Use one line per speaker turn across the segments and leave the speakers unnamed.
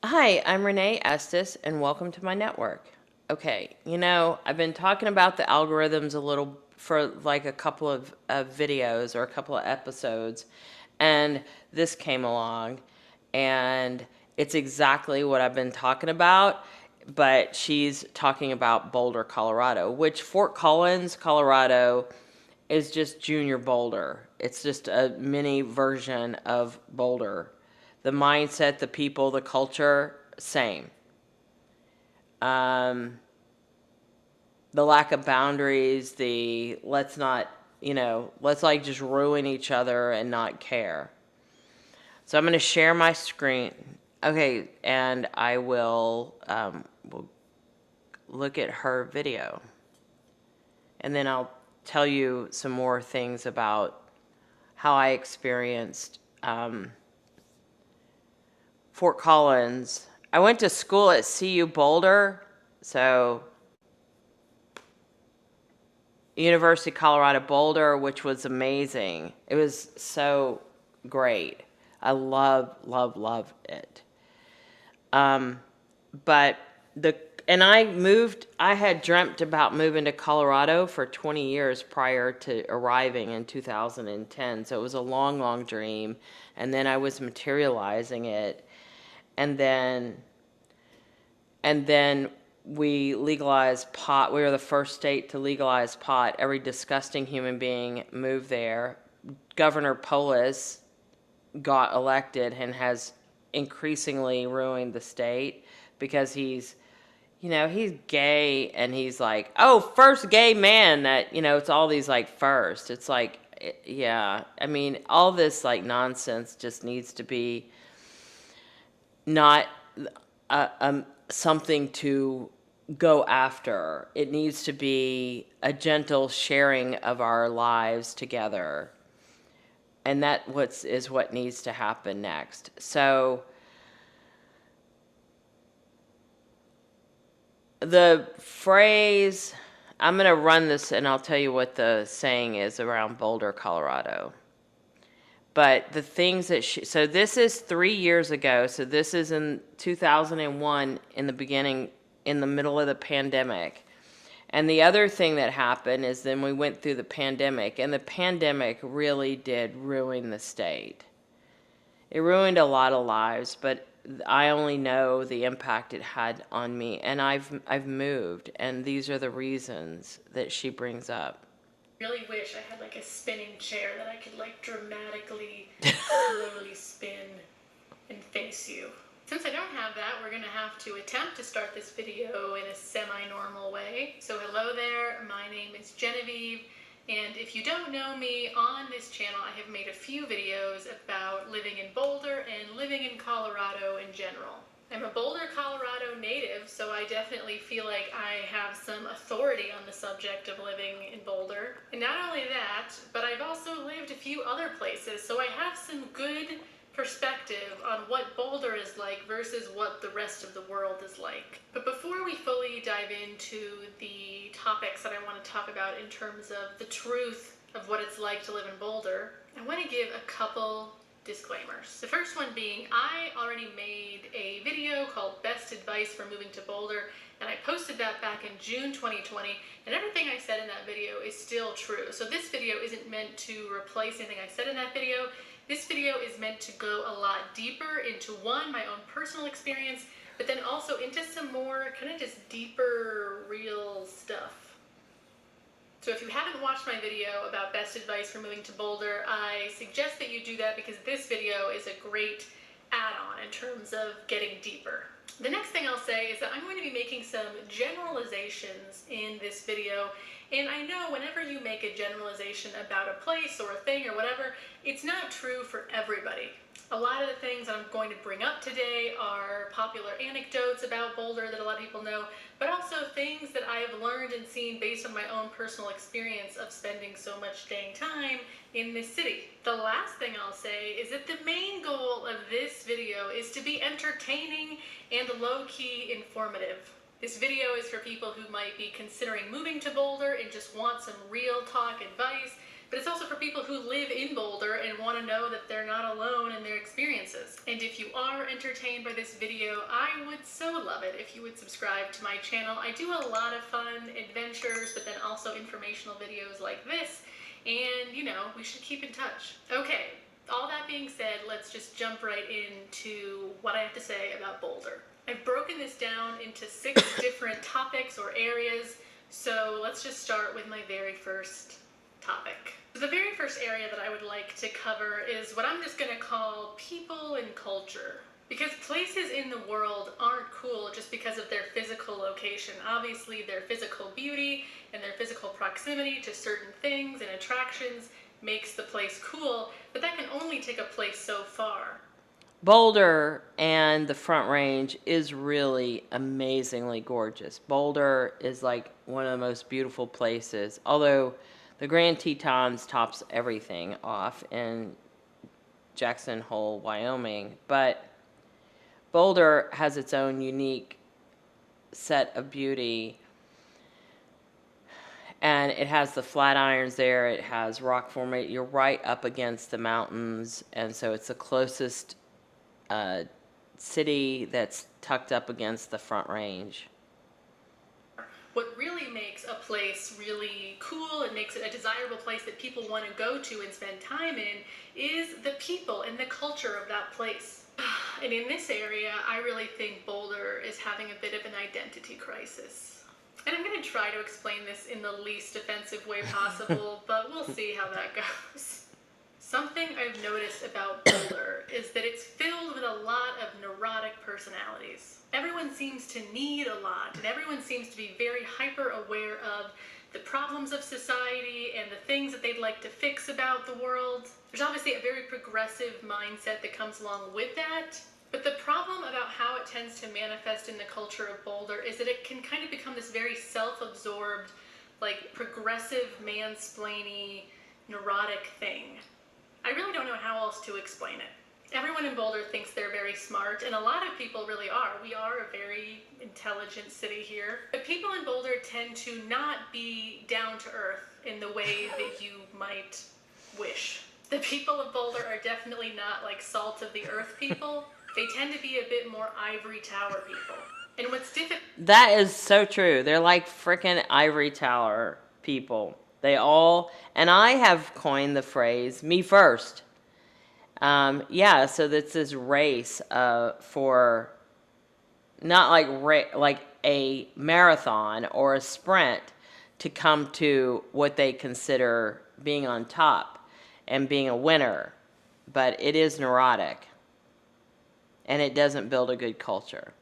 Hi, I'm Renee Estes, and welcome to my network. Okay, I've been talking about the algorithms a little for like a couple of videos or a couple of episodes, and this came along, and it's exactly what I've been talking about, but she's talking about Boulder, Colorado, which Fort Collins, Colorado, is just junior Boulder. It's just a mini version of Boulder. The mindset, the people, the culture, same. Um, the lack of boundaries, the let's not, let's like just ruin each other and not care. So I'm going to share my screen. Okay, and I will look at her video. And then I'll tell you some more things about how I experienced Fort Collins. I went to school at CU Boulder, so University of Colorado Boulder, which was amazing. It was so great. I love it. But the and I had dreamt about moving to Colorado for 20 years prior to arriving in 2010. So it was a long dream. And then I was materializing it. And then we legalized pot. We were the first state to legalize pot. Every disgusting human being moved there. Governor Polis got elected and has increasingly ruined the state because he's gay, and he's like, oh, first gay man that, it's all these like first. It's like, yeah, I mean, all this like nonsense just needs to be not something to go after. It needs to be a gentle sharing of our lives together. And is what needs to happen next. So the phrase, I'm going to run this and I'll tell you what the saying is around Boulder, Colorado. But the things that so this is 3 years ago. So this is in 2001, in the beginning, in the middle of the pandemic. And the other thing that happened is then we went through the pandemic, and the pandemic really did ruin the state. It ruined a lot of lives, but I only know the impact it had on me. And I've moved, and these are the reasons that she brings up.
Really wish I had like a spinning chair that I could like dramatically slowly spin and face you. Since I don't have that, we're gonna have to attempt to start this video in a semi-normal way. So hello there, my name is Genevieve, and if you don't know me, on this channel I have made a few videos about living in Boulder and living in Colorado in general. I'm a Boulder, Colorado native, so I definitely feel like I have some authority on the subject of living in Boulder. And not only that, but I've also lived a few other places, so I have some good perspective on what Boulder is like versus what the rest of the world is like. But before we fully dive into the topics that I want to talk about in terms of the truth of what it's like to live in Boulder, I want to give a couple disclaimers. The first one being, I already made a video called Best Advice for Moving to Boulder, and I posted that back in June 2020, and everything I said in that video is still true. So this video isn't meant to replace anything I said in that video. This video is meant to go a lot deeper into, one, my own personal experience, but then also into some more kind of just deeper, real stuff. So if you haven't watched my video about best advice for moving to Boulder, I suggest that you do that because this video is a great add-on in terms of getting deeper. The next thing I'll say is that I'm going to be making some generalizations in this video, and I know whenever you make a generalization about a place or a thing or whatever, it's not true for everybody. A lot of the things that I'm going to bring up today are popular anecdotes about Boulder that a lot of people know, but also things that I have learned and seen based on my own personal experience of spending so much dang time in this city. The last thing I'll say is that the main goal of this video is to be entertaining and low-key informative. This video is for people who might be considering moving to Boulder and just want some real talk advice. but it's also for people who live in Boulder and want to know that they're not alone in their experiences. And if you are entertained by this video, I would so love it if you would subscribe to my channel. I do a lot of fun adventures, but then also informational videos like this, and you know, we should keep in touch. Okay, all that being said, let's just jump right into what I have to say about Boulder. I've broken this down into 6 different topics or areas, so let's just start with my very first topic. The very first area that I would like to cover is what I'm just going to call people and culture. Because places in the world aren't cool just because of their physical location. Obviously, their physical beauty and their physical proximity to certain things and attractions makes the place cool, but that can only take a place so far.
Boulder and the Front Range is really amazingly gorgeous. Boulder is like one of the most beautiful places, although the Grand Tetons tops everything off in Jackson Hole, Wyoming. But Boulder has its own unique set of beauty. And it has the Flatirons there. It has rock formation. You're right up against the mountains. And so it's the closest city that's tucked up against the Front Range.
What really makes a place really cool and makes it a desirable place that people want to go to and spend time in is the people and the culture of that place. And in this area, I really think Boulder is having a bit of an identity crisis. And I'm going to try to explain this in the least offensive way possible, but we'll see how that goes. Something I've noticed about Boulder is that it's filled with a lot of neurotic personalities. Everyone seems to need a lot, and everyone seems to be very hyper-aware of the problems of society and the things that they'd like to fix about the world. There's obviously a very progressive mindset that comes along with that, but the problem about how it tends to manifest in the culture of Boulder is that it can kind of become this very self-absorbed, like progressive, mansplaining, neurotic thing. I really don't know how else to explain it. Everyone in Boulder thinks they're very smart, and a lot of people really are. We are a very intelligent city here. But people in Boulder tend to not be down to earth in the way that you might wish. The people of Boulder are definitely not like salt of the earth people. They tend to be a bit more ivory tower people. And what's difficult...
That is so true. They're like frickin' ivory tower people. They all, and I have coined the phrase, me first. Yeah, so that's this race for not like a marathon or a sprint to come to what they consider being on top and being a winner. But it is neurotic, and it doesn't build a good culture.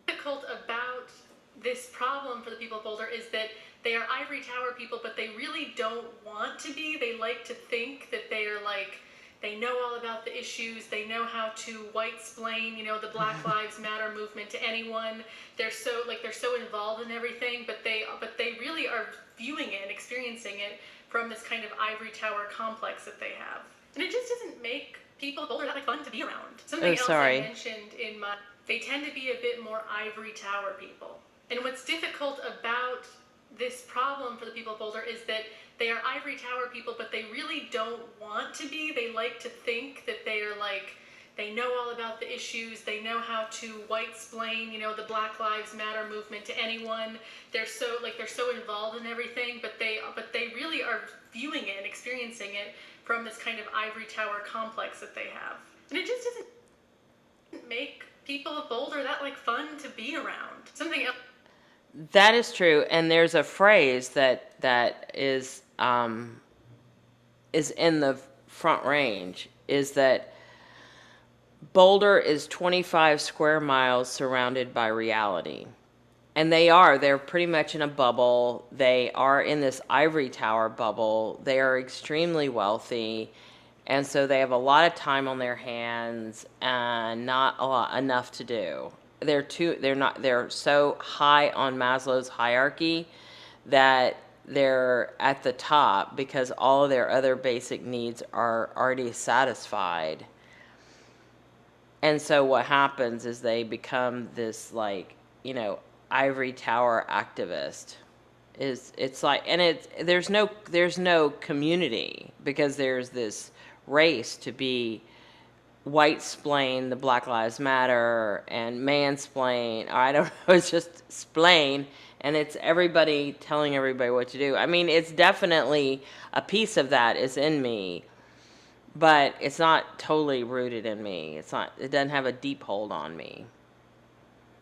Difficult about this problem for the people of Boulder is that they are ivory tower people, but they really don't want to be. They like to think that they are like, they know all about the issues. They know how to white-splain, you know, the Black Lives Matter movement to anyone. They're so involved in everything, but they really are viewing it and experiencing it from this kind of ivory tower complex that they have. And it just doesn't make people of Boulder that like fun to be around. Something else I mentioned in my, they tend to be a bit more ivory tower people. And what's difficult about this problem for the people of Boulder is that they are ivory tower people, but they really don't want to be. They like to think that they are like, they know all about the issues. They know how to white-splain, you know, the Black Lives Matter movement to anyone. They're so involved in everything, but they really are viewing it and experiencing it from this kind of ivory tower complex that they have. And it just doesn't make people of Boulder that like fun to be around. Something else.
That is true, and there's a phrase that is in the Front Range, is that Boulder is 25 square miles surrounded by reality. And they're pretty much in a bubble. They are in this ivory tower bubble. They are extremely wealthy, and so they have a lot of time on their hands and not enough to do. They're so high on Maslow's hierarchy that they're at the top because all of their other basic needs are already satisfied. And so what happens is they become this, like, you know, ivory tower activist. It's like, and there's no community, because there's this race to be white-splain the Black Lives Matter and mansplain, or I don't know, it's just splain, and it's everybody telling everybody what to do. I mean, it's definitely a piece of that is in me, but it's not totally rooted in me. It doesn't have a deep hold on me.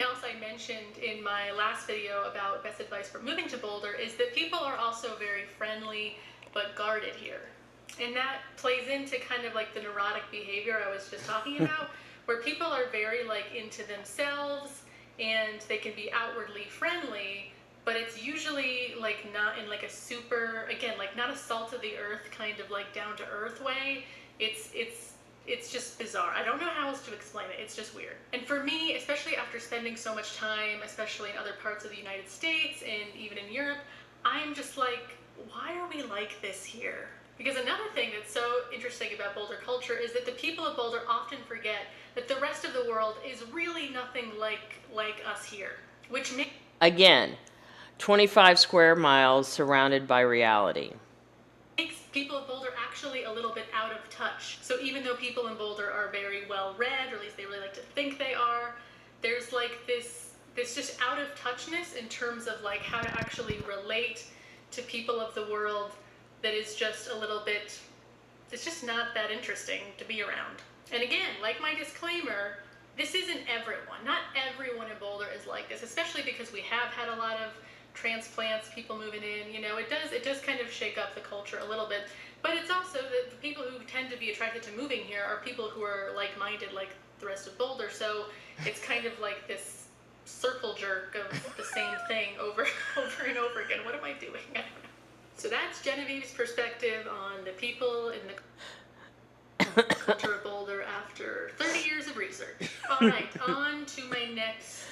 Else I mentioned in my last video about best advice for moving to Boulder is that people are also very friendly but guarded here. And that plays into kind of like the neurotic behavior I was just talking about, where people are very like into themselves and they can be outwardly friendly, but it's usually like not in like a super, again, like not a salt of the earth kind of like down to earth way. It's just bizarre. I don't know how else to explain it. It's just weird. And for me, especially after spending so much time, especially in other parts of the United States and even in Europe, I'm just like, why are we like this here? Because another thing that's so interesting about Boulder culture is that the people of Boulder often forget that the rest of the world is really nothing like us here, which makes...
Again, 25 square miles surrounded by reality.
Makes people of Boulder actually a little bit out of touch. So even though people in Boulder are very well read, or at least they really like to think they are, there's like this just out of touchness in terms of like how to actually relate to people of the world that is just a little bit, it's just not that interesting to be around. And again, like my disclaimer, this isn't everyone. Not everyone in Boulder is like this, especially because we have had a lot of transplants, people moving in, you know, it does kind of shake up the culture a little bit. But it's also that the people who tend to be attracted to moving here are people who are like-minded like the rest of Boulder. So it's kind of like this circle jerk of the same thing over and over again. What am I doing? I don't know. So that's Genevieve's perspective on the people in the culture of Boulder after 30 years of research. All right, on to my next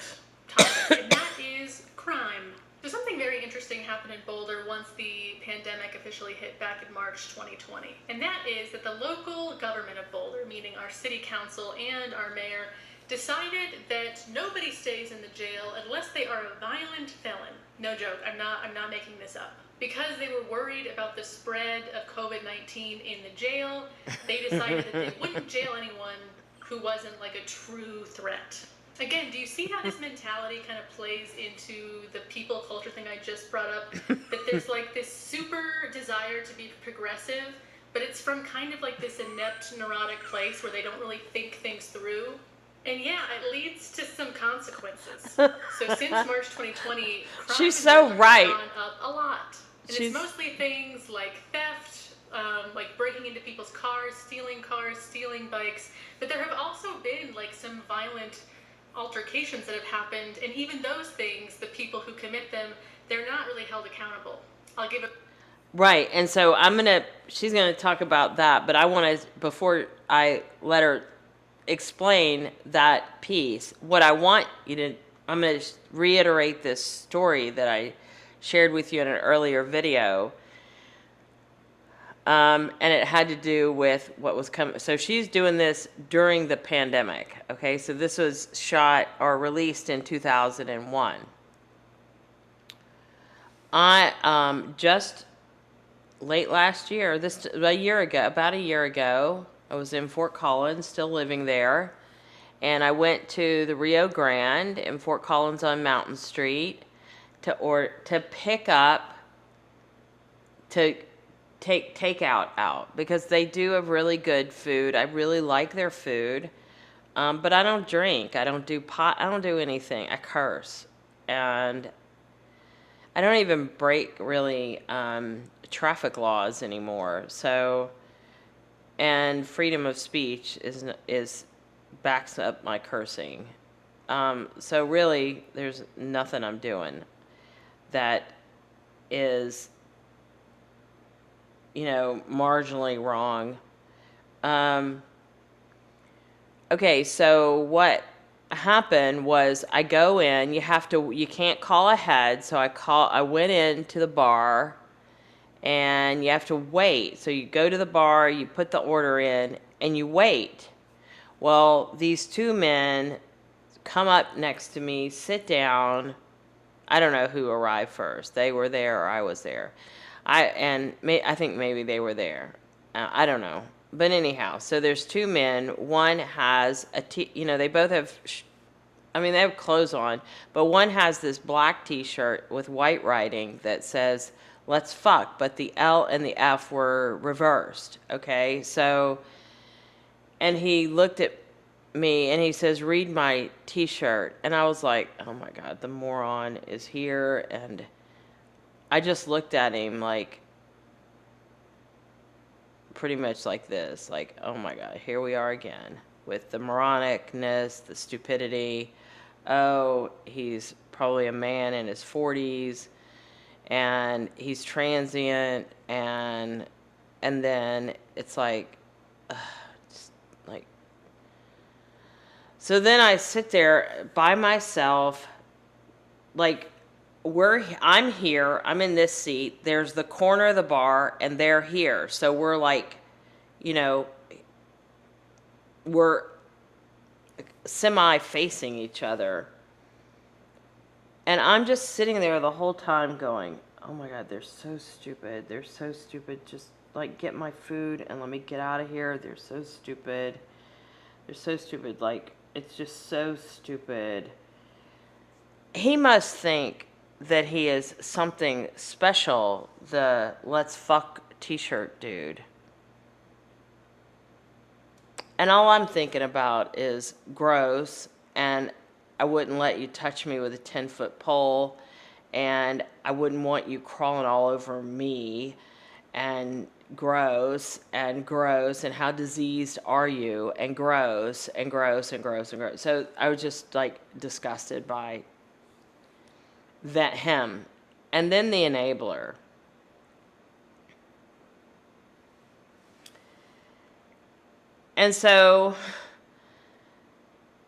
topic, and that is crime. So something very interesting happened in Boulder once the pandemic officially hit back in March 2020. And that is that the local government of Boulder, meaning our city council and our mayor, decided that nobody stays in the jail unless they are a violent felon. No joke, I'm not making this up. Because they were worried about the spread of COVID-19 in the jail, they decided that they wouldn't jail anyone who wasn't like a true threat. Again, do you see how this mentality kind of plays into the people culture thing I just brought up? That there's like this super desire to be progressive, but it's from kind of like this inept, neurotic place where they don't really think things through. And yeah, it leads to some consequences. So since March 2020, crime
She's so right.
has gone up a lot. And it's mostly things like theft, like breaking into people's cars, stealing bikes. But there have also been like some violent altercations that have happened, and even those things, the people who commit them, they're not really held accountable. I'll give it...
Right, and so she's gonna talk about that, but I want to, before I let her explain that piece, what I want you to, I'm gonna reiterate this story that I shared with you in an earlier video, and it had to do with what was coming. So she's doing this during the pandemic, okay? So this was shot or released in 2001. I just late last year, about a year ago, I was in Fort Collins, still living there, and I went to the Rio Grande in Fort Collins on Mountain Street to pick up, to take takeout out, because they do have really good food. I really like their food, but I don't drink. I don't do pot. I don't do anything. I curse, and I don't even break really traffic laws anymore. So, and freedom of speech is backs up my cursing. So really, there's nothing I'm doing that is, marginally wrong. Okay, so what happened was I go in, you can't call ahead, so I went into the bar, and you have to wait. So you go to the bar, you put the order in, and you wait. Well, these two men come up next to me, sit down. I don't know who arrived first. They were there or I was there. I think maybe they were there. I don't know. But anyhow, so there's two men. One has they both have, they have clothes on, but one has this black t-shirt with white writing that says, "Let's fuck," but the L and the F were reversed. Okay. So, and he looked at me and he says, "Read my t-shirt." And I was like, oh my God, the moron is here. And I just looked at him like, pretty much like this, like, oh my God, here we are again with the moronicness, the stupidity. Oh, he's probably a man in his 40s and he's transient, and then it's like, just like, so then I sit there by myself, like, I'm here, I'm in this seat, there's the corner of the bar, and they're here. So we're like, we're semi-facing each other. And I'm just sitting there the whole time going, oh my God, they're so stupid. They're so stupid. Just, like, get my food and let me get out of here. They're so stupid. They're so stupid. Like, it's just so stupid. He must think that he is something special, the "let's fuck" t-shirt dude. And all I'm thinking about is gross, and I wouldn't let you touch me with a 10-foot pole, and I wouldn't want you crawling all over me, and gross, and how diseased are you, and gross, and gross, and gross, and gross. So I was just, like, disgusted by him. And then the enabler. And so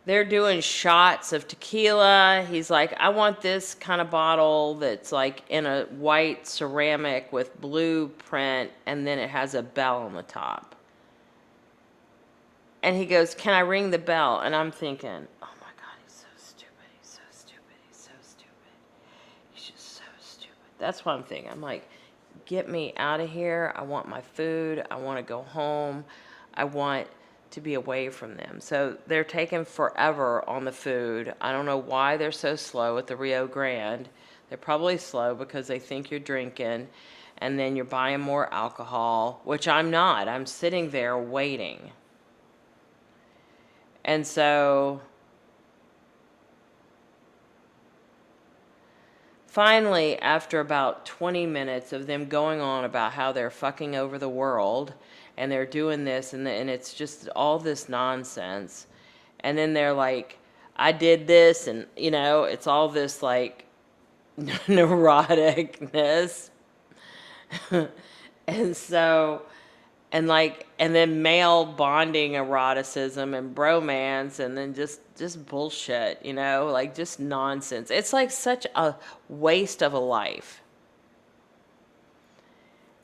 they're doing shots of tequila. He's like, I want this kind of bottle that's like in a white ceramic with blue print, and then it has a bell on the top. And he goes, can I ring the bell? And I'm thinking, oh my God, he's so stupid. He's so stupid. He's so stupid. He's just so stupid. That's what I'm thinking. I'm like, get me out of here. I want my food. I want to go home. I want to be away from them. So they're taking forever on the food. I don't know why they're so slow at the Rio Grande. They're probably slow because they think you're drinking, and then you're buying more alcohol, which I'm not. I'm sitting there waiting. And so finally, after about 20 minutes of them going on about how they're fucking over the world, and they're doing this, and it's just all this nonsense, and then they're like, I did this, and, it's all this, like, neuroticness. And so, and then male bonding eroticism and bromance, and then just bullshit, like, just nonsense. It's like such a waste of a life.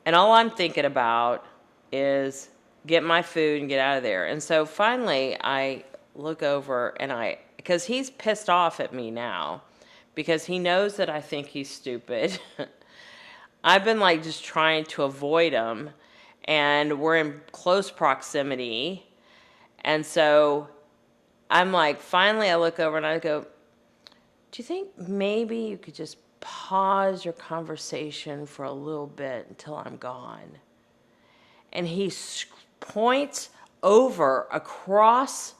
And all I'm thinking about is get my food and get out of there. And so finally I look over, and because he's pissed off at me now, because he knows that I think he's stupid. I've been, like, just trying to avoid him, and we're in close proximity. And so I'm like, finally I look over and I go, do you think maybe you could just pause your conversation for a little bit until I'm gone? And he points over across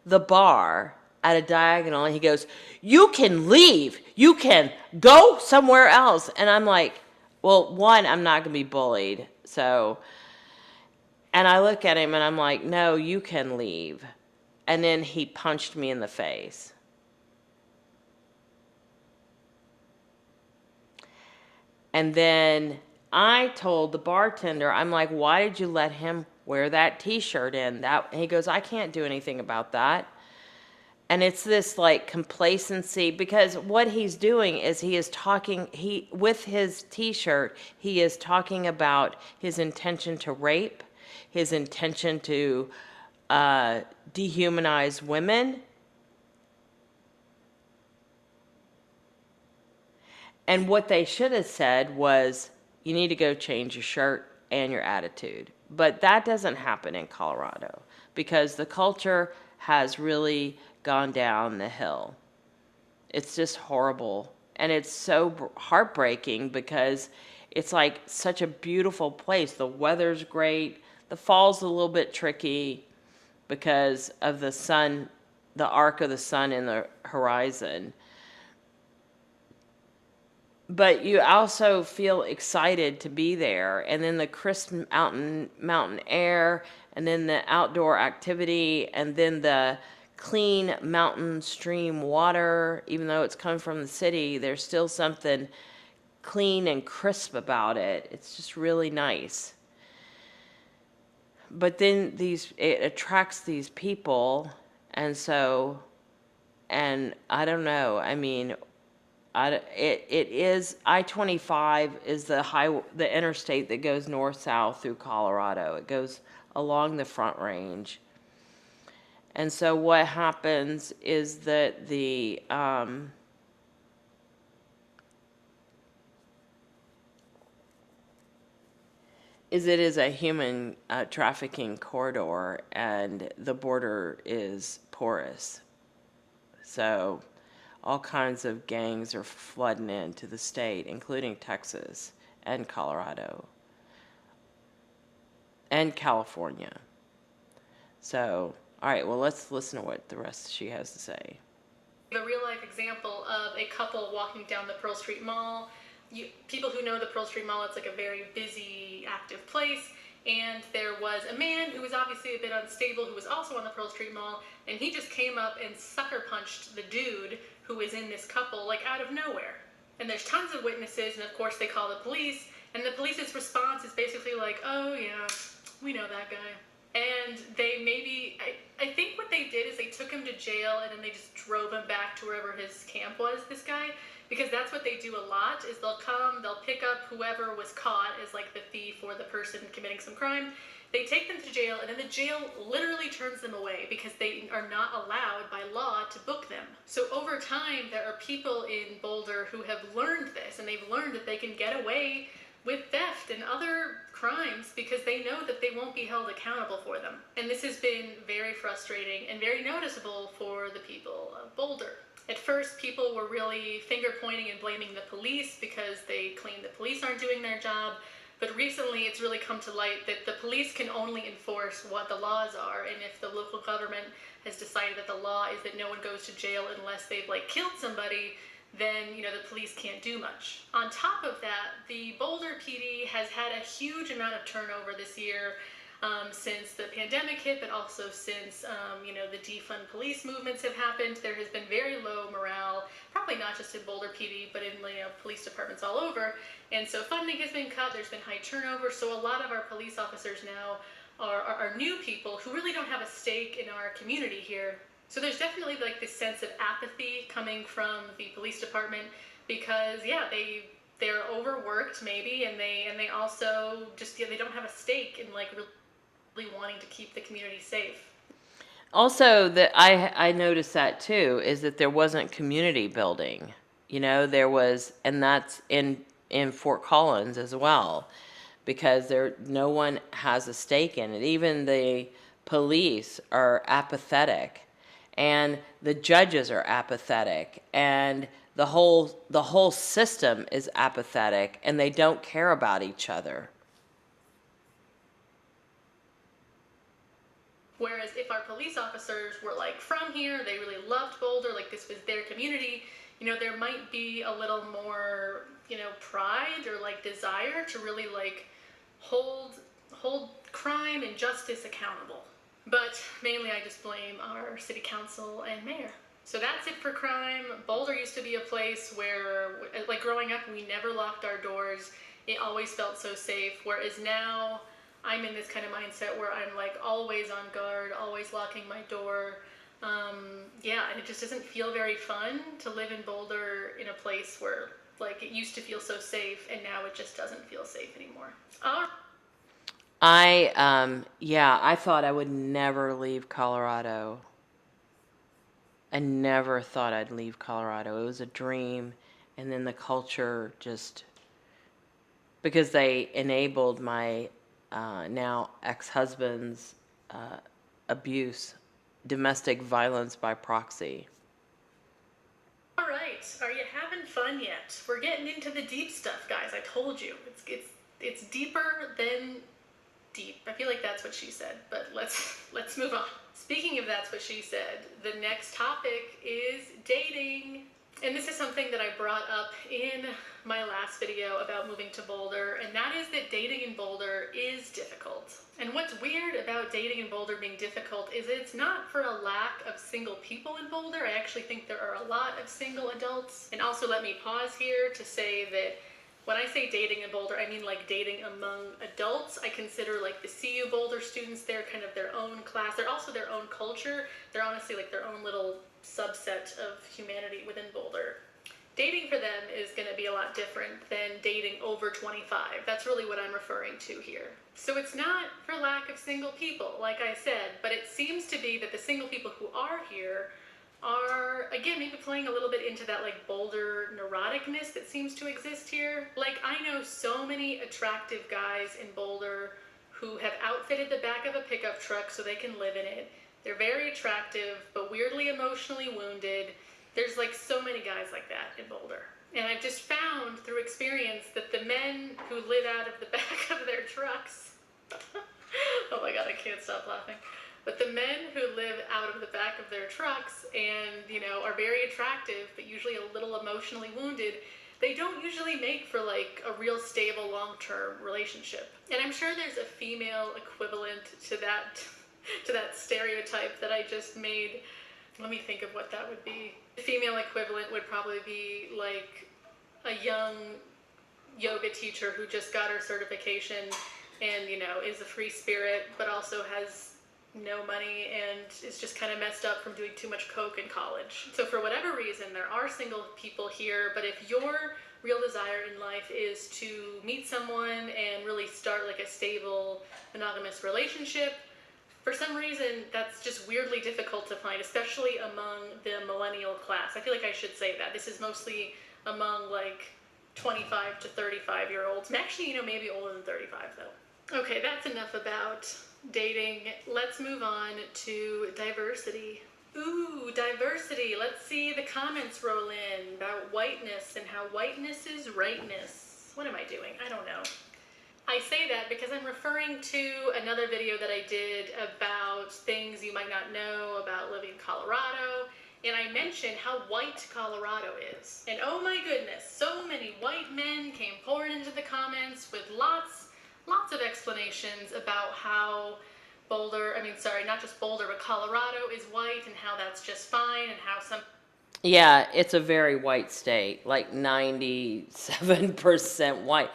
the bar at a diagonal, and he goes, you can leave. You can go somewhere else. And I'm like, well, one, I'm not going to be bullied. So, and I look at him and I'm like, no, you can leave. And then he punched me in the face. And then I told the bartender, I'm like, why did you let him wear that t-shirt in? And he goes, I can't do anything about that. And it's this, like, complacency, because what he's doing is he is talking, with his t-shirt, he is talking about his intention to rape, his intention to dehumanize women. And what they should have said was, you need to go change your shirt and your attitude. But that doesn't happen in Colorado because the culture has really gone down the hill. It's just horrible. And it's so heartbreaking because it's like such a beautiful place. The weather's great. The fall's a little bit tricky because of the sun, the arc of the sun in the horizon. But you also feel excited to be there, and then the crisp mountain air, and then the outdoor activity, and then the clean mountain stream water. Even though it's coming from the city, there's still something clean and crisp about it. It's just really nice. But then it attracts these people, and so, and I don't know. I mean, it is I-25 is the interstate that goes north-south through Colorado. It goes along the Front Range. And so what happens is that it is a human trafficking corridor, and the border is porous. So all kinds of gangs are flooding into the state, including Texas and Colorado and California. So, all right, well, let's listen to what the rest she has to say.
A real life example of a couple walking down the Pearl Street Mall. People who know the Pearl Street Mall, it's like a very busy, active place. And there was a man who was obviously a bit unstable who was also on the Pearl Street Mall, and he just came up and sucker punched the dude who was in this couple, like out of nowhere. And there's tons of witnesses, and of course they call the police, and the police's response is basically like, oh yeah, we know that guy. And they I think what they did is they took him to jail and then they just drove him back to wherever his camp was, this guy. Because that's what they do a lot, is they'll pick up whoever was caught as like the thief or the person committing some crime. They take them to jail, and then the jail literally turns them away because they are not allowed by law to book them. So over time, there are people in Boulder who have learned this, and they've learned that they can get away with theft and other crimes because they know that they won't be held accountable for them. And this has been very frustrating and very noticeable for the people of Boulder. At first, people were really finger pointing and blaming the police because they claim the police aren't doing their job. But recently, it's really come to light that the police can only enforce what the laws are. And if the local government has decided that the law is that no one goes to jail unless they've killed somebody, then the police can't do much. On top of that, the Boulder PD has had a huge amount of turnover this year since the pandemic hit, but also since the defund police movements have happened. There has been very low morale, probably not just in Boulder PD, but in police departments all over. And so funding has been cut. There's been high turnover. So a lot of our police officers now are new people who really don't have a stake in our community here. So there's definitely this sense of apathy coming from the police department because they're overworked maybe, and they also just they don't have a stake in really wanting to keep the community safe.
Also, that I noticed that too is that there wasn't community building. There was, and that's in Fort Collins as well, because no one has a stake in it. Even the police are apathetic, and the judges are apathetic, and the whole system is apathetic, and they don't care about each other.
Whereas if our police officers were from here, they really loved Boulder, this was their community, there might be a little more, pride or desire to really hold crime and justice accountable. But mainly I just blame our city council and mayor. So that's it for crime. Boulder used to be a place where, growing up, we never locked our doors. It always felt so safe. Whereas now, I'm in this kind of mindset where I'm always on guard, always locking my door. And it just doesn't feel very fun to live in Boulder in a place where it used to feel so safe, and now it just doesn't feel safe anymore.
I thought I would never leave Colorado. I never thought I'd leave Colorado. It was a dream, And then the culture just, because they enabled my now ex-husband's abuse, domestic violence by proxy.
All right, are you having fun yet? We're getting into the deep stuff, guys. I told you, it's deeper than deep. I feel like that's what she said, but let's move on. Speaking of that's what she said, the next topic is dating. And this is something that I brought up in my last video about moving to Boulder, and that is that dating in Boulder is difficult. And what's weird about dating in Boulder being difficult is it's not for a lack of single people in Boulder. I actually think there are a lot of single adults. And also let me pause here to say that when I say dating in Boulder, I mean like dating among adults. I consider like the CU Boulder students, they're kind of their own class. They're also their own culture. They're honestly like their own little subset of humanity within Boulder. Dating for them is going to be a lot different than dating over 25. That's really what I'm referring to here. So it's not for lack of single people, like I said, but it seems to be that the single people who are here are, again, maybe playing a little bit into that like Boulder neuroticness that seems to exist here. Like, I know so many attractive guys in Boulder who have outfitted the back of a pickup truck so they can live in it. They're very attractive, but weirdly emotionally wounded. There's like so many guys like that in Boulder. And I've just found through experience that the men who live out of the back of their trucks, oh my God, I can't stop laughing. But the men who live out of the back of their trucks and, you know, are very attractive, but usually a little emotionally wounded, they don't usually make for like a real stable long-term relationship. And I'm sure there's a female equivalent to that stereotype that I just made. Let me think of what that would be. The female equivalent would probably be like a young yoga teacher who just got her certification and, you know, is a free spirit, but also has no money and is just kind of messed up from doing too much coke in college. So for whatever reason, there are single people here, but if your real desire in life is to meet someone and really start like a stable monogamous relationship, for some reason, that's just weirdly difficult to find, especially among the millennial class. I feel like I should say that. This is mostly among like 25 to 35-year-olds. Actually, you know, maybe older than 35 though. Okay, that's enough about dating. Let's move on to diversity. Ooh, diversity. Let's see the comments roll in about whiteness and how whiteness is rightness. What am I doing? I don't know. I say that because I'm referring to another video that I did about things you might not know about living in Colorado, and I mentioned how white Colorado is. And oh my goodness, so many white men came pouring into the comments with lots of explanations about how Boulder, I mean, sorry, not just Boulder, but Colorado is white and how that's just fine and how some...
Yeah, it's a very white state, like 97% white.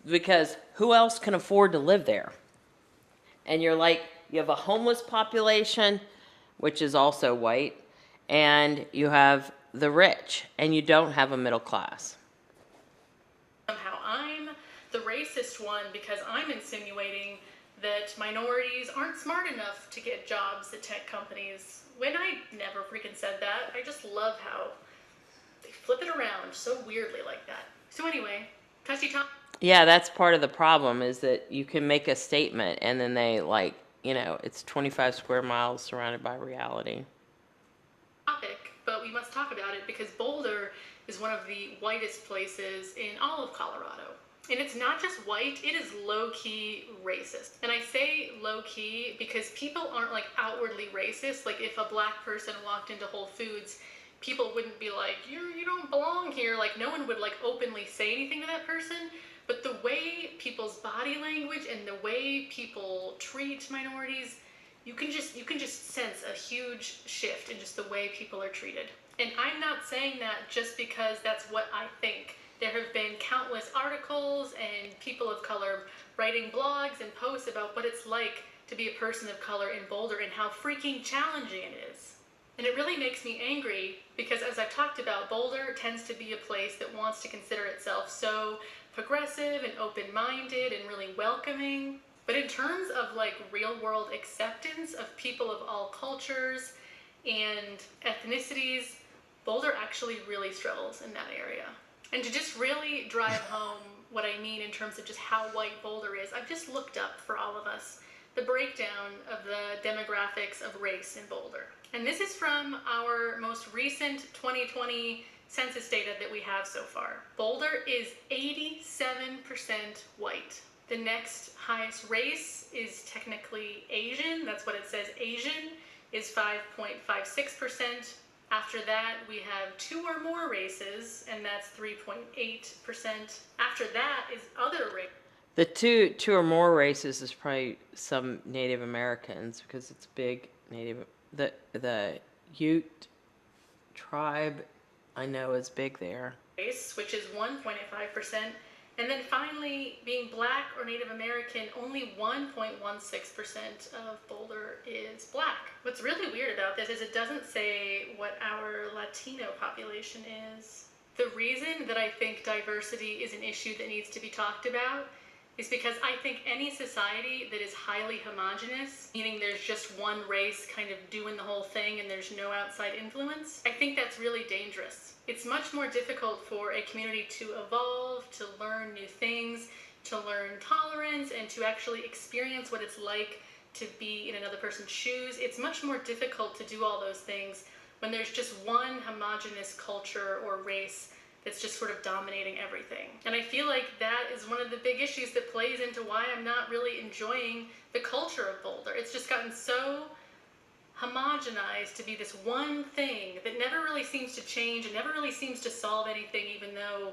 Because who else can afford to live there? And you're like, you have a homeless population, which is also white, and you have the rich, and you don't have a middle class.
Somehow I'm the racist one because I'm insinuating that minorities aren't smart enough to get jobs at tech companies, when I never freaking said that. I just love how they flip it around so weirdly like that. So anyway, touchy topic.
Yeah, that's part of the problem, is that you can make a statement and then they like, you know, it's 25 square miles surrounded by reality.
But we must talk about it because Boulder is one of the whitest places in all of Colorado. And it's not just white, it is low-key racist. And I say low-key because people aren't like outwardly racist. Like if a black person walked into Whole Foods, people wouldn't be like, you don't belong here. Like no one would like openly say anything to that person. But the way people's body language and the way people treat minorities, you can just sense a huge shift in just the way people are treated. And I'm not saying that just because that's what I think. There have been countless articles and people of color writing blogs and posts about what it's like to be a person of color in Boulder and how freaking challenging it is. And it really makes me angry because, as I've talked about, Boulder tends to be a place that wants to consider itself so progressive and open-minded and really welcoming. But in terms of like real-world acceptance of people of all cultures and ethnicities, Boulder actually really struggles in that area. And to just really drive home what I mean in terms of just how white Boulder is, I've just looked up for all of us the breakdown of the demographics of race in Boulder. And this is from our most recent 2020 census data that we have so far. Boulder is 87% white. The next highest race is technically Asian. That's what it says. Asian is 5.56%. After that, we have 2 or more races, and that's 3.8%. After that is other races.
The two or more races is probably some Native Americans, because it's big Native. The Ute tribe, I know, is big there.
Race, which is 1.85%. And then finally, being Black or Native American, only 1.16% of Boulder is Black. What's really weird about this is it doesn't say what our Latino population is. The reason that I think diversity is an issue that needs to be talked about is because I think any society that is highly homogenous, meaning there's just one race kind of doing the whole thing and there's no outside influence, I think that's really dangerous. It's much more difficult for a community to evolve, to learn new things, to learn tolerance, and to actually experience what it's like to be in another person's shoes. It's much more difficult to do all those things when there's just one homogenous culture or race that's just sort of dominating everything. And I feel like that is one of the big issues that plays into why I'm not really enjoying the culture of Boulder. It's just gotten so homogenized to be this one thing that never really seems to change and never really seems to solve anything, even though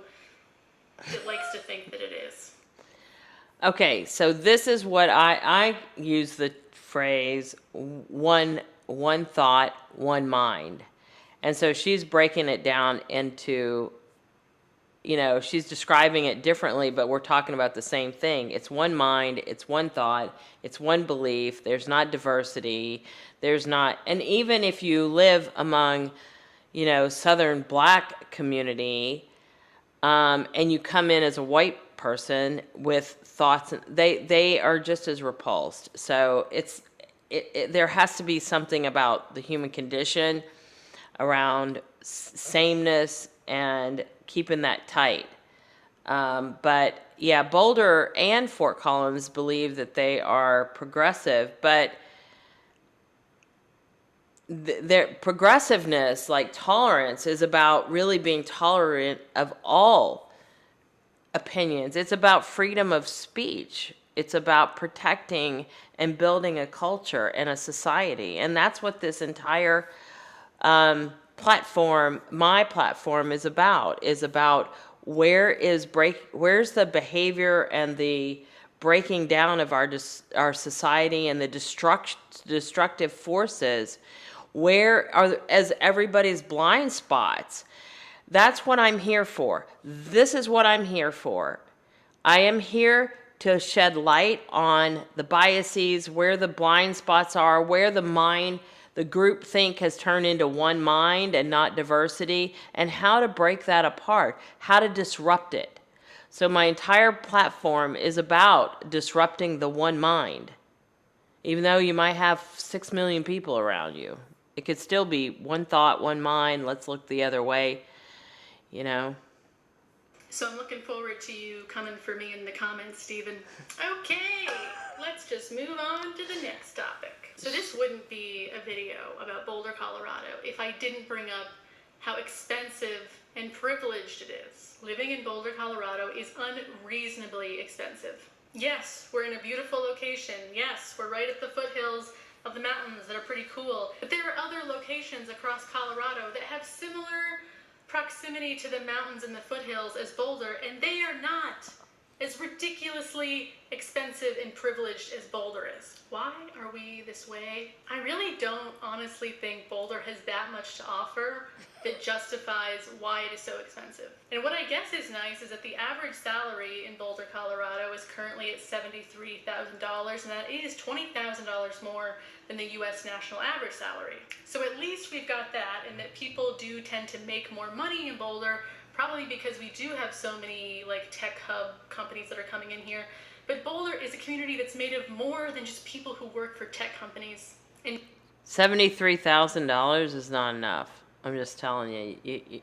it likes to think that it is.
Okay, so this is what I use the phrase one thought, one mind. And so she's breaking it down into, you know, she's describing it differently, but we're talking about the same thing. It's one mind, it's one thought, it's one belief. There's not diversity. There's not, and even if you live among, you know, Southern Black community, and you come in as a white person with thoughts, they are just as repulsed. So there has to be something about the human condition around sameness and keeping that tight. But yeah, Boulder and Fort Collins believe that they are progressive, but their progressiveness, like tolerance, is about really being tolerant of all opinions. It's about freedom of speech. It's about protecting and building a culture and a society. And that's what this entire platform, my platform, is about where's the behavior and the breaking down of our society and the destructive forces. Where are as everybody's blind spots? That's what I'm here for. This is what I'm here for. I am here to shed light on the biases, where the blind spots are, where the groupthink has turned into one mind and not diversity, and how to break that apart, how to disrupt it. So my entire platform is about disrupting the one mind. Even though you might have 6 million people around you, it could still be one thought, one mind, let's look the other way, you know.
So I'm looking forward to you coming for me in the comments, Stephen. Okay, let's just move on to the next topic. So this wouldn't be a video about Boulder, Colorado, if I didn't bring up how expensive and privileged it is. Living in Boulder, Colorado is unreasonably expensive. Yes, we're in a beautiful location. Yes, we're right at the foothills of the mountains that are pretty cool. But there are other locations across Colorado that have similar proximity to the mountains and the foothills as Boulder, and they are not as ridiculously expensive and privileged as Boulder is. Why are we this way? I really don't honestly think Boulder has that much to offer that justifies why it is so expensive. And what I guess is nice is that the average salary in Boulder, Colorado is currently at $73,000, and that is $20,000 more than the US national average salary. So at least we've got that, and that people do tend to make more money in Boulder, probably because we do have so many like tech hub companies that are coming in here. But Boulder is a community that's made of more than just people who work for tech companies. And
$73,000 is not enough. I'm just telling you.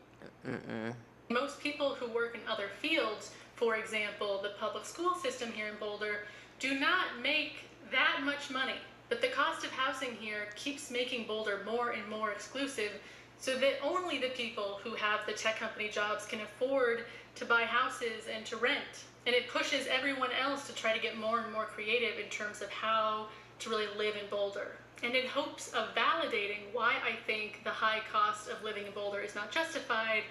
Most people who work in other fields, for example, the public school system here in Boulder, do not make that much money. But the cost of housing here keeps making Boulder more and more exclusive, so that only the people who have the tech company jobs can afford to buy houses and to rent. And it pushes everyone else to try to get more and more creative in terms of how to really live in Boulder. And in hopes of validating why I think the high cost of living in Boulder is not justified,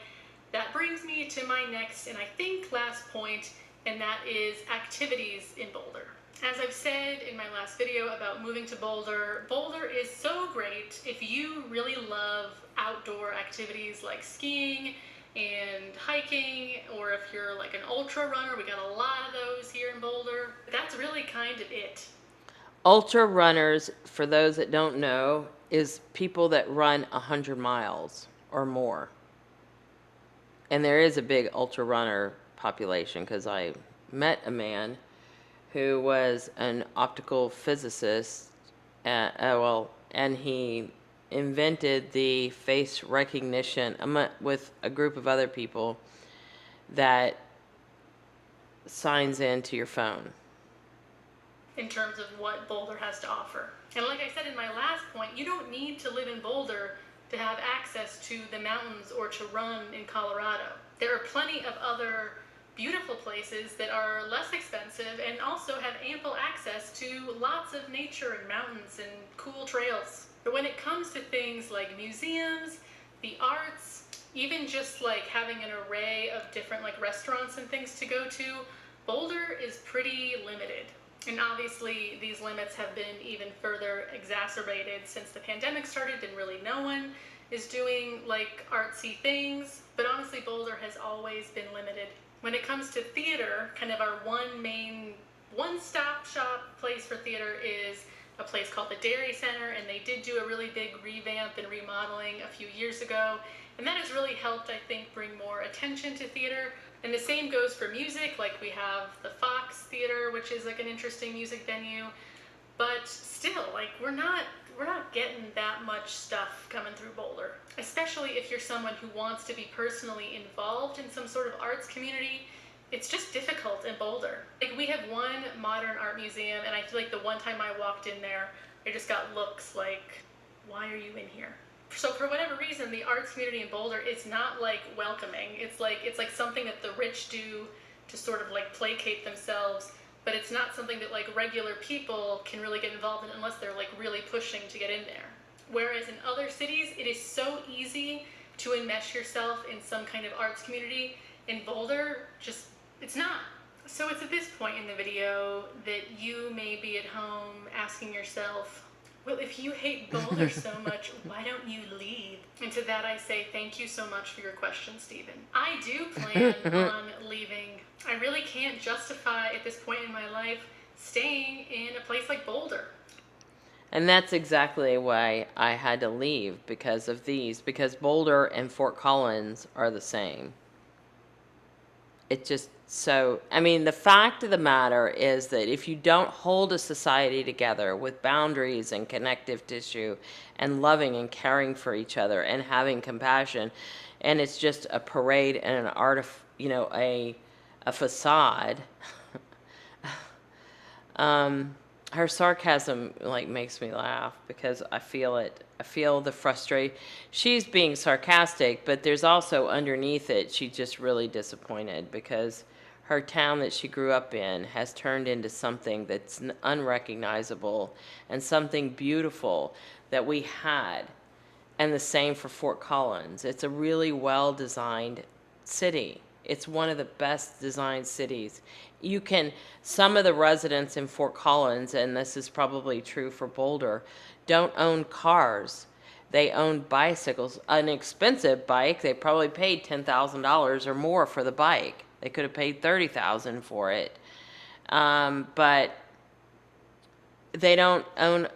that brings me to my next and I think last point, and that is activities in Boulder. As I've said in my last video about moving to Boulder, Boulder is so great if you really love outdoor activities like skiing and hiking, or if you're like an ultra runner. We got a lot of those here in Boulder. That's really kind of it.
Ultra runners, for those that don't know, is people that run 100 miles or more. And there is a big ultra runner population, because I met a man who was an optical physicist, and he invented the face recognition with a group of other people that signs into your phone.
In terms of what Boulder has to offer. And like I said in my last point, you don't need to live in Boulder to have access to the mountains or to run in Colorado. There are plenty of other beautiful places that are less expensive and also have ample access to lots of nature and mountains and cool trails. But when it comes to things like museums, the arts, even just like having an array of different like restaurants and things to go to, Boulder is pretty limited. And obviously these limits have been even further exacerbated since the pandemic started and really no one is doing like artsy things. But honestly, Boulder has always been limited. When it comes to theater, kind of our one-stop shop place for theater is a place called the Dairy Center, and they did do a really big revamp and remodeling a few years ago. And that has really helped, I think, bring more attention to theater. And the same goes for music, like we have the Fox Theater, which is like an interesting music venue. But still, like we're not getting that much stuff coming through Boulder, especially if you're someone who wants to be personally involved in some sort of arts community. It's just difficult in Boulder. Like we have one modern art museum, and I feel like the one time I walked in there, I just got looks like, why are you in here? So for whatever reason, the arts community in Boulder is not like welcoming. It's like something that the rich do to sort of like placate themselves, but it's not something that like regular people can really get involved in unless they're like really pushing to get in there. Whereas in other cities, it is so easy to enmesh yourself in some kind of arts community. In Boulder, it's not. So it's at this point in the video that you may be at home asking yourself, well, if you hate Boulder so much, why don't you leave? And to that I say, thank you so much for your question, Stephen. I do plan on leaving. I really can't justify at this point in my life staying in a place like Boulder.
And that's exactly why I had to leave, because Boulder and Fort Collins are the same. It just the fact of the matter is that if you don't hold a society together with boundaries and connective tissue and loving and caring for each other and having compassion, and it's just a parade and a facade, her sarcasm makes me laugh because I feel it. I feel the frustration. She's being sarcastic, but there's also underneath it, she's just really disappointed because her town that she grew up in has turned into something that's unrecognizable and something beautiful that we had. And the same for Fort Collins. It's a really well-designed city. It's one of the best designed cities. Some of the residents in Fort Collins, and this is probably true for Boulder, don't own cars. They own bicycles. An expensive bike, they probably paid $10,000 or more for the bike. They could have paid $30,000 for it. But they don't own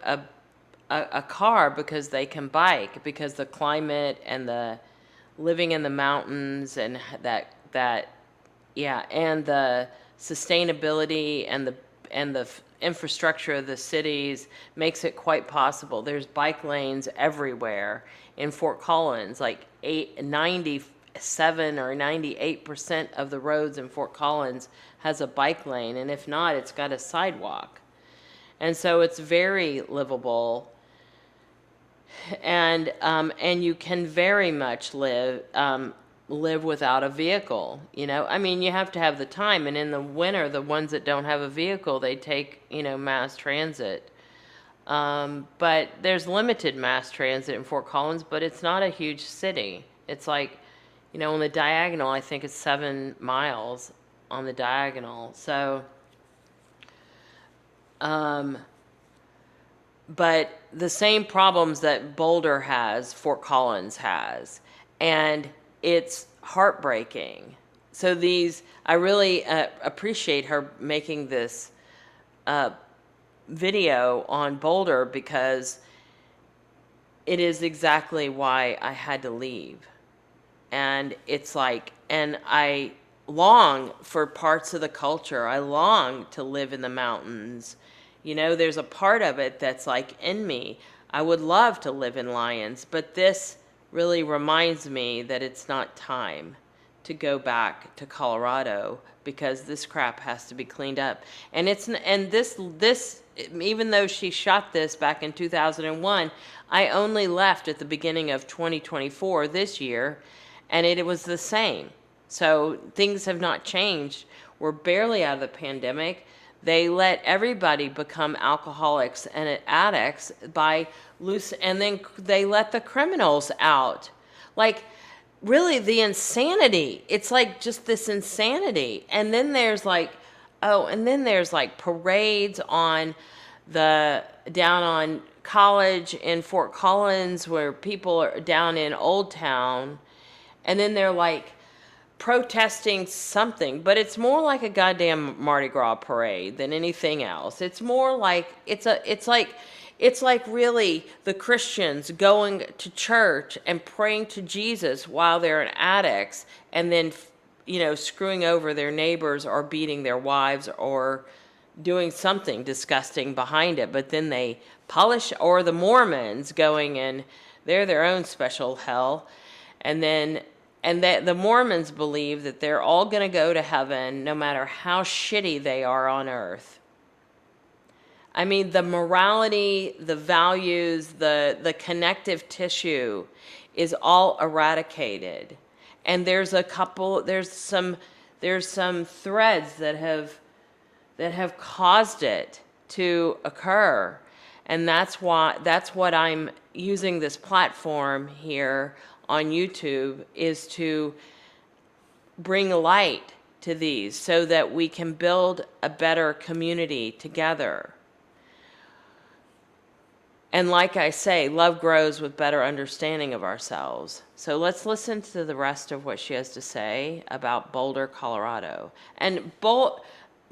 a car because they can bike, because the climate and the living in the mountains and and the sustainability and the infrastructure of the cities makes it quite possible. There's bike lanes everywhere in Fort Collins, like 90 97 or 98% of the roads in Fort Collins has a bike lane, and if not, it's got a sidewalk. And so it's very livable, and you can very much live without a vehicle. I mean, you have to have the time, and in the winter, the ones that don't have a vehicle, they take mass transit. But there's limited mass transit in Fort Collins, but it's not a huge city. It's like, on the diagonal, I think it's 7 miles on the diagonal. So, but the same problems that Boulder has, Fort Collins has, and it's heartbreaking. So I really appreciate her making this video on Boulder, because it is exactly why I had to leave. And it's like, and I long for parts of the culture. I long to live in the mountains. There's a part of it that's like in me. I would love to live in Lyons, but this really reminds me that it's not time to go back to Colorado, because this crap has to be cleaned up. And this even though she shot this back in 2001, I only left at the beginning of 2024 this year, and it was the same. So things have not changed. We're barely out of the pandemic. They let everybody become alcoholics and addicts and then they let the criminals out. Like, really, the insanity. It's like just this insanity. And then there's like, parades down on College in Fort Collins, where people are down in Old Town, and then they're like protesting something, but it's more like a goddamn Mardi Gras parade than anything else. It's more like it's like really the Christians going to church and praying to Jesus while they're addicts, and then screwing over their neighbors or beating their wives or doing something disgusting behind it. But then they polish, or the Mormons going in, they're their own special hell. And that the Mormons believe that they're all going to go to heaven no matter how shitty they are on earth. I mean, the morality, the values, the connective tissue is all eradicated. And there's some threads that have caused it to occur. And that's what I'm using this platform here on YouTube, is to bring light to these so that we can build a better community together. And like I say, love grows with better understanding of ourselves. So let's listen to the rest of what she has to say about Boulder, Colorado. And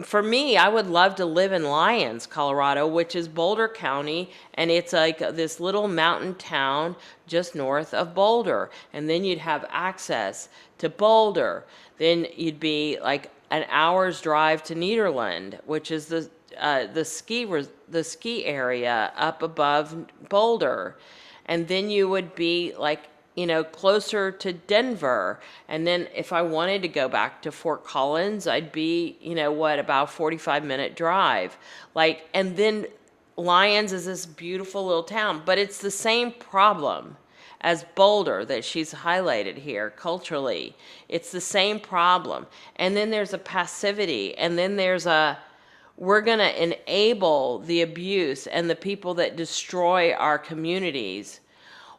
for me, I would love to live in Lyons, Colorado, which is Boulder County, and it's like this little mountain town just north of Boulder. And then you'd have access to Boulder. Then you'd be like an hour's drive to Nederland, which is the ski area up above Boulder. And then you would be like, closer to Denver. And then if I wanted to go back to Fort Collins, I'd be, about 45-minute drive. And then Lyons is this beautiful little town, but it's the same problem as Boulder that she's highlighted here culturally. It's the same problem. And then there's a passivity, and then there's we're going to enable the abuse and the people that destroy our communities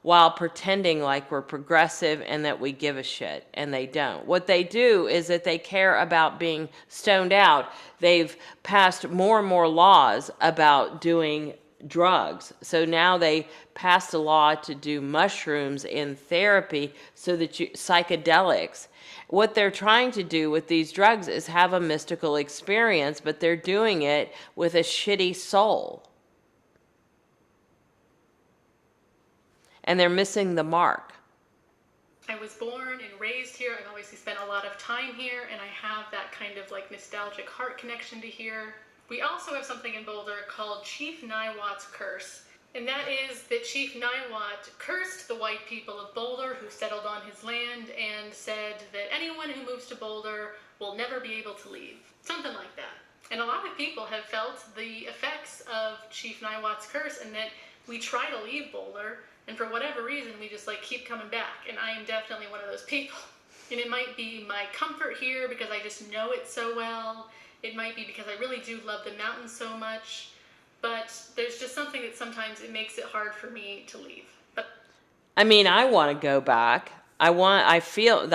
while pretending like we're progressive and that we give a shit, and they don't. What they do is that they care about being stoned out. They've passed more and more laws about doing drugs. So now they passed a law to do mushrooms in therapy, so that psychedelics. What they're trying to do with these drugs is have a mystical experience, but they're doing it with a shitty soul. And they're missing the mark.
I was born and raised here. I've obviously spent a lot of time here, and I have that kind of like nostalgic heart connection to here. We also have something in Boulder called Chief Niwat's Curse. And that is that Chief Niwot cursed the white people of Boulder who settled on his land and said that anyone who moves to Boulder will never be able to leave. Something like that. And a lot of people have felt the effects of Chief Niwot's curse, and that we try to leave Boulder, and for whatever reason, we just like keep coming back. And I am definitely one of those people. And it might be my comfort here because I just know it so well. It might be because I really do love the mountains so much. But there's just something that sometimes it makes it hard for me to leave. But
I mean, I want to go back. I feel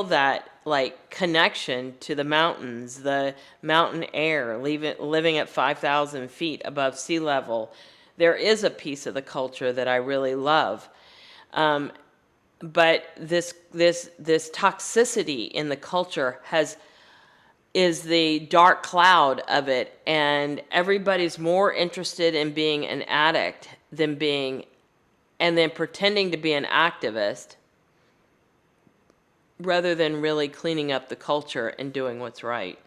that like connection to the mountains, the mountain air, living at 5,000 feet above sea level. There is a piece of the culture that I really love. But this toxicity in the culture is the dark cloud of it, and everybody's more interested in being an addict than and then pretending to be an activist rather than really cleaning up the culture and doing what's right.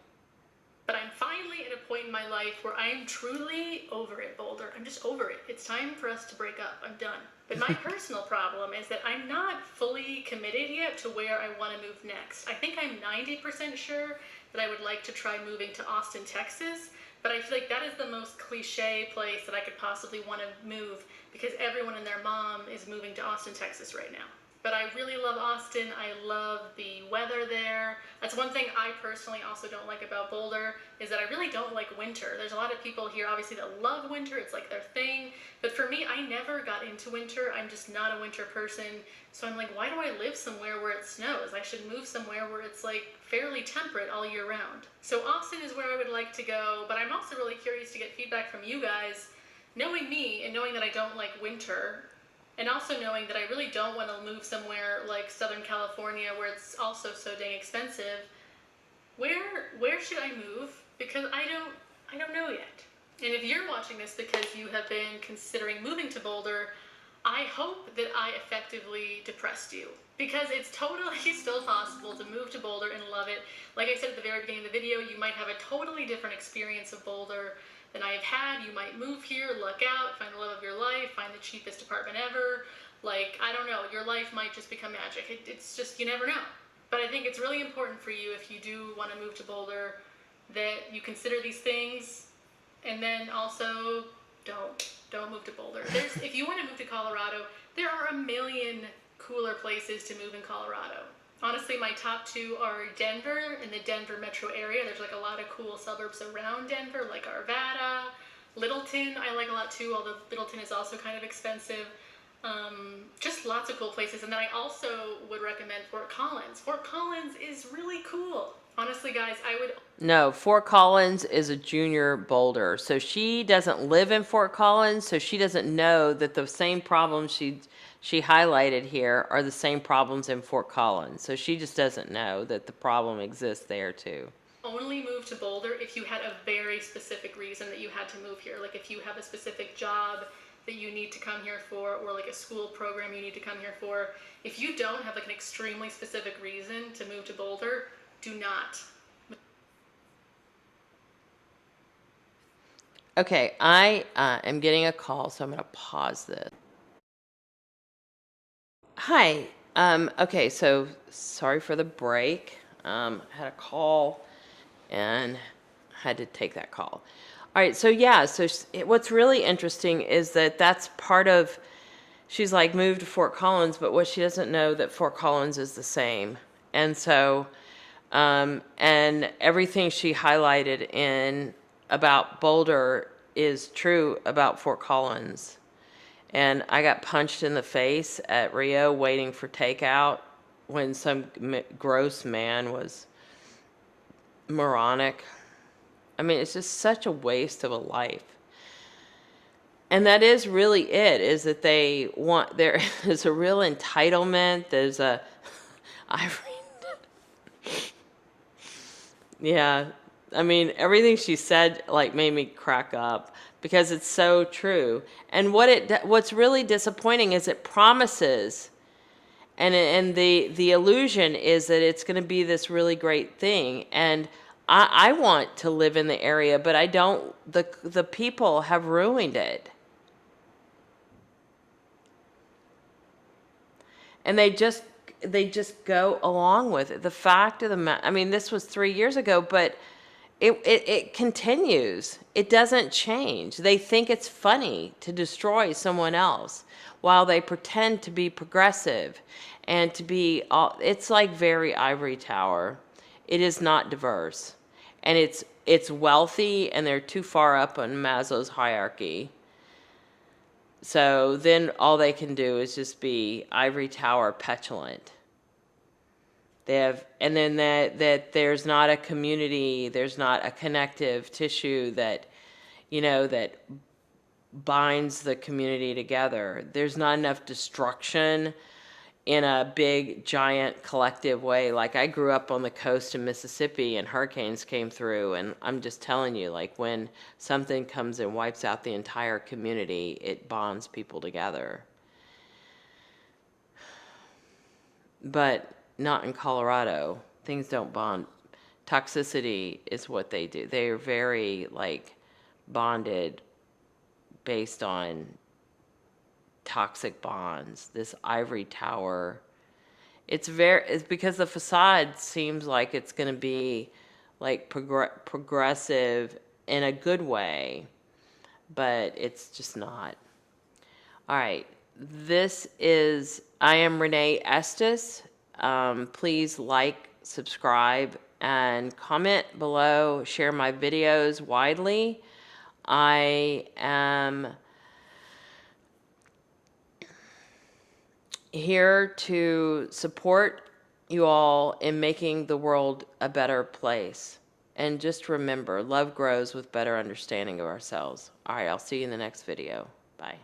But I'm finally at a point in my life where I'm truly over it, Boulder. I'm just over it. It's time for us to break up. I'm done. But my personal problem is that I'm not fully committed yet to where I want to move next. I think I'm 90% sure that I would like to try moving to Austin, Texas, but I feel like that is the most cliche place that I could possibly want to move because everyone and their mom is moving to Austin, Texas right now. But I really love Austin. I love the weather there. That's one thing I personally also don't like about Boulder, is that I really don't like winter. There's a lot of people here obviously that love winter. It's like their thing. But for me, I never got into winter. I'm just not a winter person. So I'm like, why do I live somewhere where it snows? I should move somewhere where it's like fairly temperate all year round. So Austin is where I would like to go, but I'm also really curious to get feedback from you guys. Knowing me and knowing that I don't like winter, and also knowing that I really don't want to move somewhere like Southern California where it's also so dang expensive, where should I move? Because I don't know yet. And if you're watching this because you have been considering moving to Boulder, I hope that I effectively depressed you. Because it's totally still possible to move to Boulder and love it. Like I said at the very beginning of the video, you might have a totally different experience of Boulder than I have had. You might move here, luck out, find the love of your life, find the cheapest apartment ever. Like, I don't know, your life might just become magic. It's just, you never know. But I think it's really important for you, if you do want to move to Boulder, that you consider these things, and then also don't move to Boulder. If you want to move to Colorado, there are a million cooler places to move in Colorado. Honestly, my top two are Denver and the Denver metro area. There's like a lot of cool suburbs around Denver, like Arvada, Littleton I like a lot too, although Littleton is also kind of expensive. Just lots of cool places. And then I also would recommend Fort Collins. Fort Collins is really cool. Honestly, guys,
No, Fort Collins is a junior Boulder. So she doesn't live in Fort Collins, so she doesn't know that the same problems she highlighted here are the same problems in Fort Collins. So she just doesn't know that the problem exists there too.
Only move to Boulder if you had a very specific reason that you had to move here. Like if you have a specific job that you need to come here for, or like a school program you need to come here for. If you don't have like an extremely specific reason to move to Boulder, do not.
Okay, I am getting a call, so I'm going to pause this. Hi. Okay, so sorry for the break. Had a call and had to take that call. All right, so yeah, so what's really interesting is that that's part of, she's like moved to Fort Collins, but what she doesn't know that Fort Collins is the same. And so, and everything she highlighted in about Boulder is true about Fort Collins. And I got punched in the face at Rio waiting for takeout when some gross man was moronic. I mean, it's just such a waste of a life. And that is really it, is that they want, there is a real entitlement. There's a, yeah, I mean, everything she said like made me crack up because it's so true. And what's really disappointing is it promises, and the illusion is that it's going to be this really great thing. And I want to live in the area, but I don't. The people have ruined it. And they just go along with it. The fact of the matter, I mean, this was 3 years ago, but it continues. It doesn't change. They think it's funny to destroy someone else while they pretend to be progressive and to be all, it's like very ivory tower. It is not diverse. And it's wealthy, and they're too far up on Maslow's hierarchy. So then all they can do is just be ivory tower petulant. They have, and then that there's not a community, there's not a connective tissue that, that binds the community together. There's not enough destruction in a big, giant, collective way. Like, I grew up on the coast of Mississippi, and hurricanes came through, and I'm just telling you, like, when something comes and wipes out the entire community, it bonds people together. But not in Colorado. Things don't bond. Toxicity is what they do. They are very, like, bonded based on toxic bonds. This ivory tower. It's because the facade seems like it's going to be, like, progressive in a good way, but it's just not. All right. I am René Estes. Please like, subscribe, and comment below. Share my videos widely. I am here to support you all in making the world a better place. And just remember, love grows with better understanding of ourselves. All right, I'll see you in the next video. Bye.